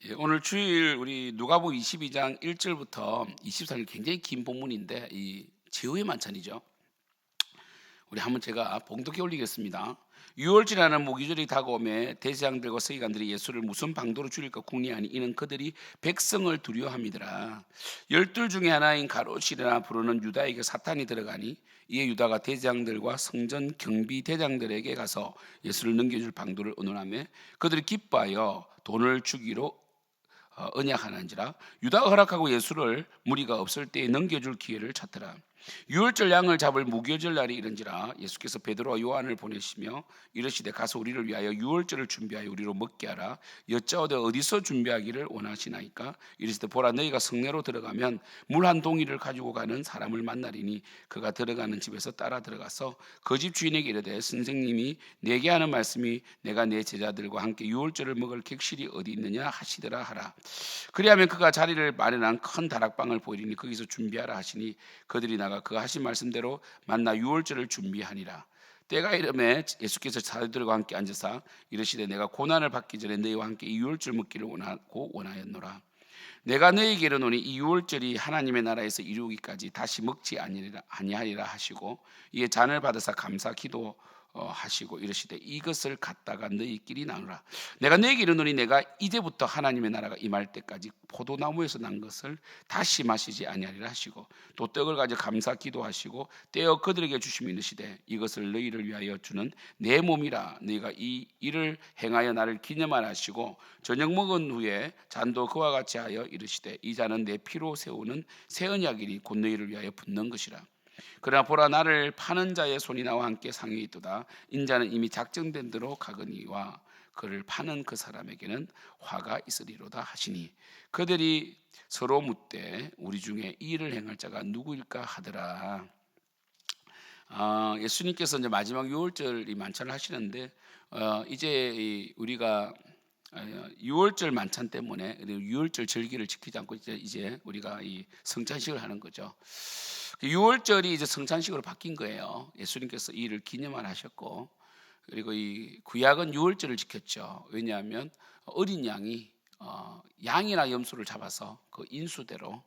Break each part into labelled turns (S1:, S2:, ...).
S1: 예, 오늘 주일 우리 누가복음 22장 1절부터 24절 굉장히 긴 본문인데 이 제후의 만찬이죠. 우리 한번 제가 봉독해 올리겠습니다. 유월절이라는 무기절이 다가오매 대제사장들과 서기관들이 예수를 무슨 방도로 죽일까 궁리하니 이는 그들이 백성을 두려워함이더라. 열둘 중에 하나인 가롯이라 부르는 유다에게 사탄이 들어가니 이에 유다가 대제사장들과 성전 경비 대장들에게 가서 예수를 넘겨줄 방도를 의논하며 그들이 기뻐하여 돈을 주기로 언약하는지라. 유다가 허락하고 예수를 무리가 없을 때에 넘겨줄 기회를 찾더라. 유월절 양을 잡을 무교절 날이 이른지라. 예수께서 베드로와 요한을 보내시며 이르시되 가서 우리를 위하여 유월절을 준비하여 우리로 먹게 하라. 여짜오되 어디서 준비하기를 원하시나이까. 이르시되 보라, 너희가 성내로 들어가면 물 한 동이를 가지고 가는 사람을 만나리니 그가 들어가는 집에서 따라 들어가서 그 집 주인에게 이르되 선생님이 내게 하는 말씀이 내가 내 제자들과 함께 유월절을 먹을 객실이 어디 있느냐 하시더라 하라. 그리하면 그가 자리를 마련한 큰 다락방을 보이리니 거기서 준비하라 하시니 그들이 나가 그 하신 말씀대로 만나 유월절을 준비하니라. 때가 이름에 예수께서 사도들과 함께 앉으사 이르시되 내가 고난을 받기 전에 너희와 함께 이 유월절 먹기를 원하였노라. 내가 너희에게 이르노니 이 유월절이 하나님의 나라에서 이루기까지 다시 먹지 아니하리라 하시고 이에 잔을 받으사 감사 기도 하시고 이르시되 이것을 갖다가 너희끼리 나누라. 내가 너희에게 이르노니 내가 이제부터 하나님의 나라가 임할 때까지 포도나무에서 난 것을 다시 마시지 아니하리라 하시고 또 떡을 가져 감사 기도하시고 떼어 그들에게 주시며 이르시되 이것을 너희를 위하여 주는 내 몸이라. 너희가 이 일을 행하여 나를 기념하라 하시고 저녁 먹은 후에 잔도 그와 같이 하여 이르시되 이 잔은 내 피로 세우는 새 언약이니 곧 너희를 위하여 붓는 것이라. 그러나 보라, 나를 파는 자의 손이 나와 함께 상에 있도다. 인자는 이미 작정된 대로 가거니와 그를 파는 그 사람에게는 화가 있으리로다 하시니 그들이 서로 묻되 우리 중에 이 일을 행할 자가 누구일까 하더라. 예수님께서 이제 마지막 유월절 이 만찬을 하시는데 이제 우리가 6월절 만찬 때문에 유월절 절기를 지키지 않고 이제 우리가 이 성찬식을 하는 거죠. 6월절이 이제 성찬식으로 바뀐 거예요. 예수님께서 이 일을 기념을 하셨고, 그리고 이 구약은 6월절을 지켰죠. 왜냐하면 어린 양이 양이나 염소를 잡아서 그 인수대로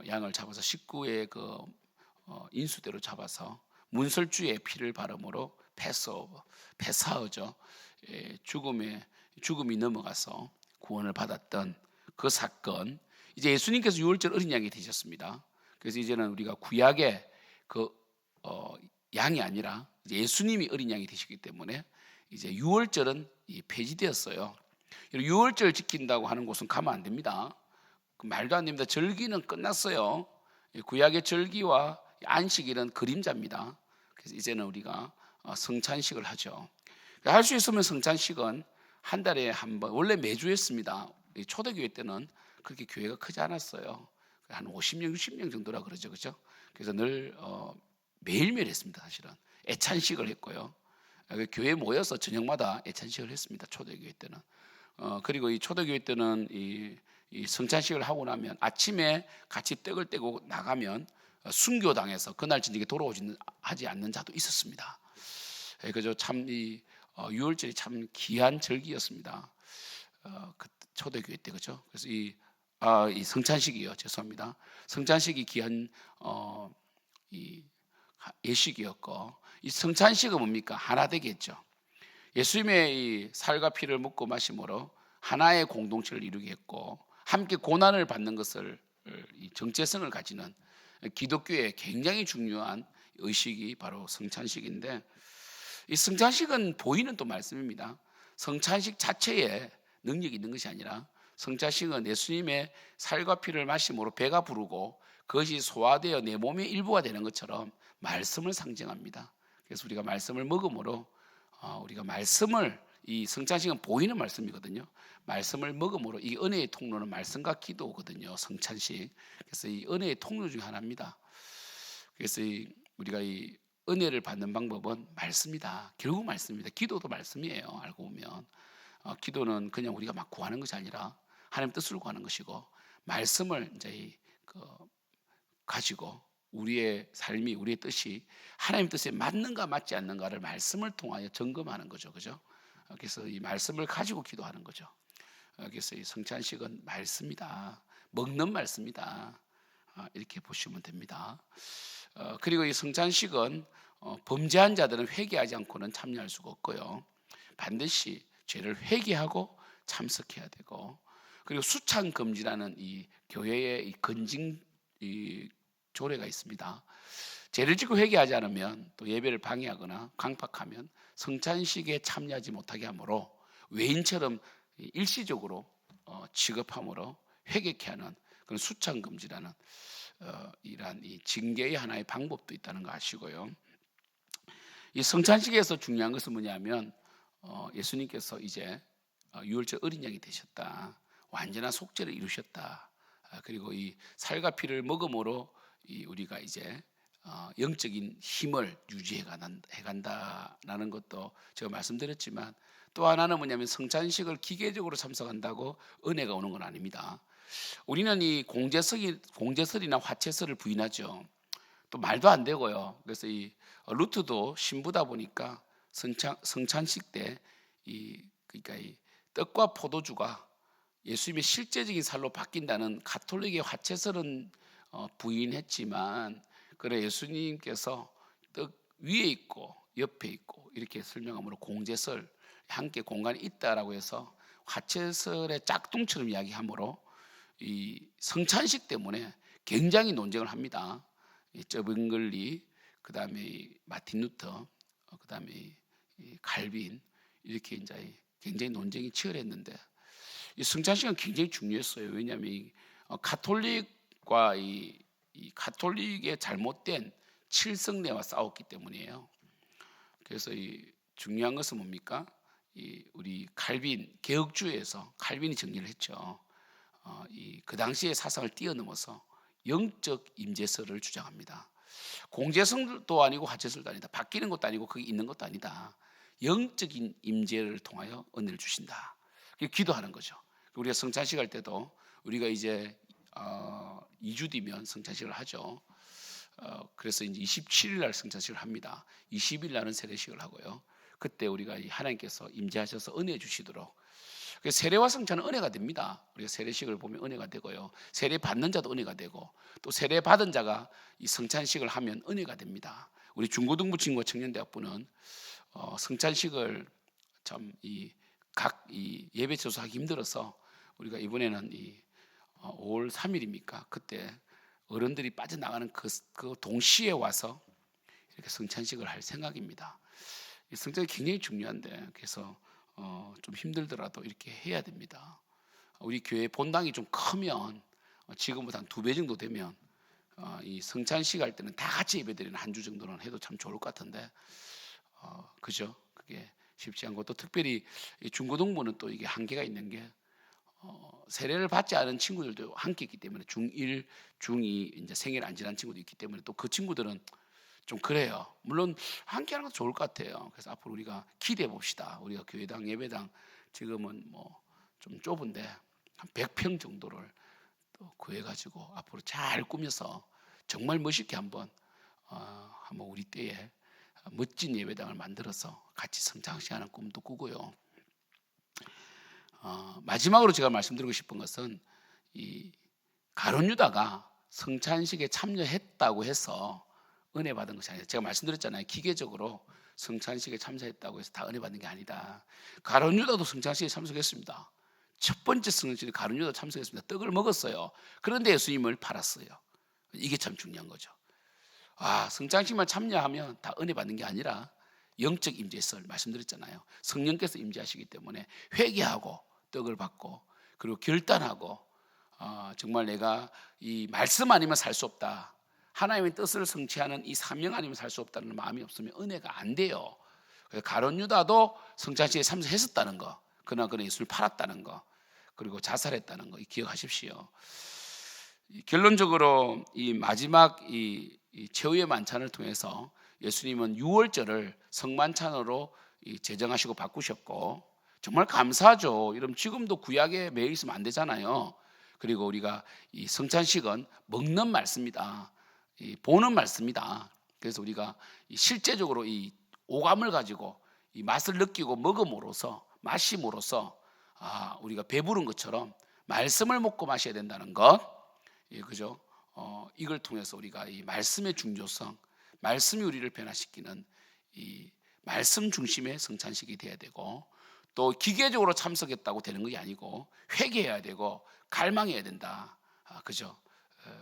S1: 양을 잡아서 식구의 그 인수대로 잡아서 문설주의 피를 바름으로 패사하죠. 죽음이 넘어가서 구원을 받았던 그 사건. 이제 예수님께서 유월절 어린 양이 되셨습니다. 그래서 이제는 우리가 구약의 그 양이 아니라 이제 예수님이 어린 양이 되시기 때문에 이제 유월절은 폐지되었어요. 유월절 지킨다고 하는 곳은 가면 안 됩니다. 말도 안 됩니다. 절기는 끝났어요. 구약의 절기와 안식일은 그림자입니다. 그래서 이제는 우리가 성찬식을 하죠. 할 수 있으면 성찬식은 한 달에 한 번, 원래 매주 했습니다. 초대교회 때는 그렇게 교회가 크지 않았어요. 한 50명, 60명 정도라 그러죠, 그죠? 그래서 늘 매일매일 했습니다. 사실은 애찬식을 했고요. 교회에 모여서 저녁마다 애찬식을 했습니다. 초대교회 때는. 그리고 이 초대교회 때는 이 성찬식을 하고 나면 아침에 같이 떡을 떼고 나가면 순교당해서 그날 저녁에 돌아오지 하지 않는 자도 있었습니다. 그죠? 참 이 유월절이 참 귀한 절기였습니다. 그 초대교회 때, 그죠? 그래서 이 성찬식이요, 죄송합니다. 성찬식이 귀한 이 예식이었고, 이 성찬식은 뭡니까? 하나 되겠죠. 예수님의 이 살과 피를 먹고 마심으로 하나의 공동체를 이루게 했고, 함께 고난을 받는 것을 이 정체성을 가지는 기독교의 굉장히 중요한 의식이 바로 성찬식인데, 이 성찬식은 보이는 또 말씀입니다. 성찬식 자체에 능력이 있는 것이 아니라 성찬식은 예수님의 살과 피를 마심으로 배가 부르고 그것이 소화되어 내 몸의 일부가 되는 것처럼 말씀을 상징합니다. 그래서 우리가 말씀을 먹음으로 우리가 말씀을, 이 성찬식은 보이는 말씀이거든요. 말씀을 먹음으로 이 은혜의 통로는 말씀과 기도거든요. 성찬식. 그래서 이 은혜의 통로 중에 하나입니다. 그래서 우리가 이 은혜를 받는 방법은 말씀이다. 결국 말씀입니다. 기도도 말씀이에요. 알고 보면 기도는 그냥 우리가 막 구하는 것이 아니라 하나님 뜻을 구하는 것이고, 말씀을 이제 가지고 우리의 삶이, 우리의 뜻이 하나님 뜻에 맞는가 맞지 않는가를 말씀을 통하여 점검하는 거죠, 그죠? 그래서 이 말씀을 가지고 기도하는 거죠. 그래서 이 성찬식은 말씀이다, 먹는 말씀이다, 이렇게 보시면 됩니다. 그리고 이 성찬식은 범죄한 자들은 회개하지 않고는 참여할 수가 없고요. 반드시 죄를 회개하고 참석해야 되고, 그리고 수찬 금지라는 이 교회의 이 건징 이 조례가 있습니다. 죄를 짓고 회개하지 않으면 또 예배를 방해하거나 강팍하면 성찬식에 참여하지 못하게 하므로 외인처럼 일시적으로 취급함으로 회개케 하는 그런 수찬 금지라는 이러한 이 징계의 하나의 방법도 있다는 거 아시고요. 이 성찬식에서 중요한 것은 뭐냐면 예수님께서 이제 유월절 어린 양이 되셨다, 완전한 속죄를 이루셨다, 그리고 이 살과 피를 먹음으로 우리가 이제 영적인 힘을 유지해 간다라는 것도 제가 말씀드렸지만, 또 하나는 뭐냐면 성찬식을 기계적으로 참석한다고 은혜가 오는 건 아닙니다. 우리는 이 공제설이나 화채설을 부인하죠. 또 말도 안 되고요. 그래서 이 루트도 신부다 보니까 성찬식 때 그러니까 이 떡과 포도주가 예수님의 실제적인 살로 바뀐다는 가톨릭의 화채설은 부인했지만, 그래 예수님께서 떡 위에 있고 옆에 있고 이렇게 설명함으로 공제설 함께 공간이 있다라고 해서 화채설의 짝퉁처럼 이야기하므로 이 성찬식 때문에 굉장히 논쟁을 합니다. 저빙글리, 그다음에 마틴 루터, 그다음에 갈빈, 이렇게 이제 굉장히 논쟁이 치열했는데 이 성찬식은 굉장히 중요했어요. 왜냐하면 가톨릭과 이 가톨릭의 잘못된 칠성례와 싸웠기 때문이에요. 그래서 이 중요한 것은 뭡니까? 우리 칼빈 개혁주의에서 칼빈이 정리를 했죠. 그 당시의 사상을 뛰어넘어서 영적 임재설을 주장합니다. 공제설도 아니고 화채설도 아니다. 바뀌는 것도 아니고 거기 있는 것도 아니다. 영적인 임재를 통하여 은혜를 주신다. 기도하는 거죠. 우리가 성찬식 할 때도 우리가 이제 2주 뒤면 성찬식을 하죠. 그래서 이제 27일 날 성찬식을 합니다. 20일 날은 세례식을 하고요. 그때 우리가 하나님께서 임재하셔서 은혜 주시도록, 세례와 성찬은 은혜가 됩니다. 우리가 세례식을 보면 은혜가 되고요. 세례 받는 자도 은혜가 되고, 또 세례 받은 자가 이 성찬식을 하면 은혜가 됩니다. 우리 중고등부 친구 청년대학부는 성찬식을 참 각 예배 조사하기 힘들어서 우리가 이번에는 5월 3일입니까? 그때 어른들이 빠져나가는 그 동시에 와서 이렇게 성찬식을 할 생각입니다. 이 성찬이 굉장히 중요한데, 그래서 좀 힘들더라도 이렇게 해야 됩니다. 우리 교회 본당이 좀 크면 지금보다 한 2배 정도 되면 이 성찬식 할 때는 다 같이 예배드리는 한 주 정도는 해도 참 좋을 것 같은데, 그죠? 그게 쉽지 않고, 또 특별히 중고등부는 또 이게 한계가 있는 게 세례를 받지 않은 친구들도 함께 있기 때문에 중1, 중2 이제 생일 안 지난 친구도 있기 때문에 또 그 친구들은 좀 그래요. 물론 함께 하는 것도 좋을 것 같아요. 그래서 앞으로 우리가 기대해 봅시다. 우리가 교회당 예배당 지금은 뭐 좀 좁은데 한 100평 정도를 또 구해가지고 앞으로 잘 꾸며서 정말 멋있게 한번 우리 때에 멋진 예배당을 만들어서 같이 성장시하는 꿈도 꾸고요. 마지막으로 제가 말씀드리고 싶은 것은 이 가룟 유다가 성찬식에 참여했다고 해서 은혜 받은 것이 아니다. 제가 말씀드렸잖아요. 기계적으로 성찬식에 참여했다고 해서 다 은혜 받는 게 아니다. 가룟 유다도 성찬식에 참석했습니다. 첫 번째 성찬식에 가룟 유다 참석했습니다. 떡을 먹었어요. 그런데 예수님을 팔았어요. 이게 참 중요한 거죠. 성찬식만 참여하면 다 은혜 받는 게 아니라 영적 임재설 말씀드렸잖아요. 성령께서 임재하시기 때문에 회개하고 떡을 받고, 그리고 결단하고 정말 내가 이 말씀 아니면 살 수 없다, 하나님의 뜻을 성취하는 이 사명 아니면 살 수 없다는 마음이 없으면 은혜가 안 돼요. 가룟 유다도 성찬식에 참석했었다는 거, 그러나 그는 예수를 팔았다는 거, 그리고 자살했다는 거 기억하십시오. 결론적으로 이 마지막 이 최후의 만찬을 통해서 예수님은 유월절을 성만찬으로 제정하시고 바꾸셨고, 정말 감사하죠. 여러분 지금도 구약에 매여 있으면 안 되잖아요. 그리고 우리가 이 성찬식은 먹는 말씀이다, 보는 말씀이다. 그래서 우리가 실제적으로 이 오감을 가지고 이 맛을 느끼고 먹음으로써, 마심으로써 우리가 배부른 것처럼 말씀을 먹고 마셔야 된다는 것, 예, 그죠? 이걸 통해서 우리가 이 말씀의 중요성, 말씀이 우리를 변화시키는 이 말씀 중심의 성찬식이 돼야 되고, 또 기계적으로 참석했다고 되는 것이 아니고 회개해야 되고 갈망해야 된다. 그죠?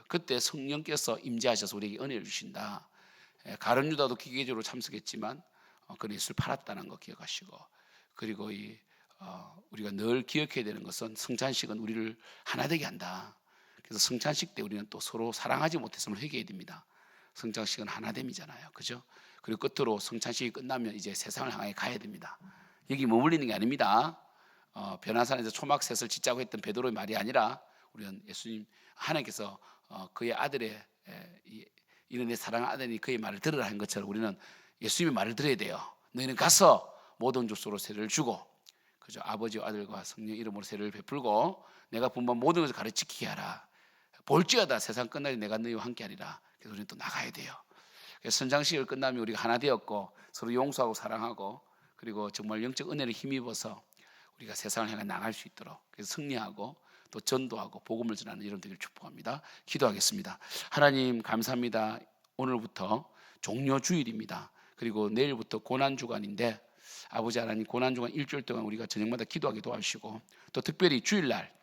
S1: 그때 성령께서 임재하셔서 우리에게 은혜를 주신다. 가룟 유다도 기계적으로 참석했지만 그 예수를 팔았다는 거 기억하시고, 그리고 우리가 늘 기억해야 되는 것은 성찬식은 우리를 하나 되게 한다. 그래서 성찬식 때 우리는 또 서로 사랑하지 못했음을 회개해야 됩니다. 성찬식은 하나됨이잖아요, 그죠? 그리고 끝으로 성찬식이 끝나면 이제 세상을 향해 가야 됩니다. 여기 머물리는 게 아닙니다. 변화산에서 초막셋을 짓자고 했던 베드로의 말이 아니라 우리는 예수님 하나님께서 그의 아들의 이는 내 사랑하는 아들이 그의 말을 들으라 한 것처럼 우리는 예수님의 말을 들어야 돼요. 너희는 가서 모든 족속으로 세례를 주고, 그죠? 아버지와 아들과 성령 이름으로 세례를 베풀고 내가 분반 모든 것을 가르치게 하라. 볼지어다 세상 끝날이 내가 너희와 함께하리라. 그래서 우리는 또 나가야 돼요. 선장식을 끝나면 우리가 하나 되었고 서로 용서하고 사랑하고, 그리고 정말 영적 은혜를 힘입어서 우리가 세상을 향해 나갈 수 있도록, 그래서 승리하고 또 전도하고 복음을 전하는 여러분 되기를 축복합니다. 기도하겠습니다. 하나님 감사합니다. 오늘부터 종료주일입니다. 그리고 내일부터 고난주간인데 아버지 하나님, 고난주간 일주일 동안 우리가 저녁마다 기도하게 도와주시고, 또 특별히 주일날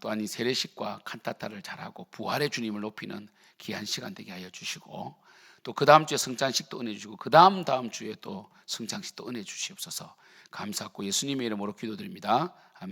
S1: 또한 이 세례식과 칸타타를 잘하고 부활의 주님을 높이는 귀한 시간 되게 하여 주시고, 또 그 다음 주에 성찬식도 은혜 주시고 그 다음 주에 또 성찬식도 은혜 주시옵소서. 감사하고 예수님의 이름으로 기도드립니다. 아멘.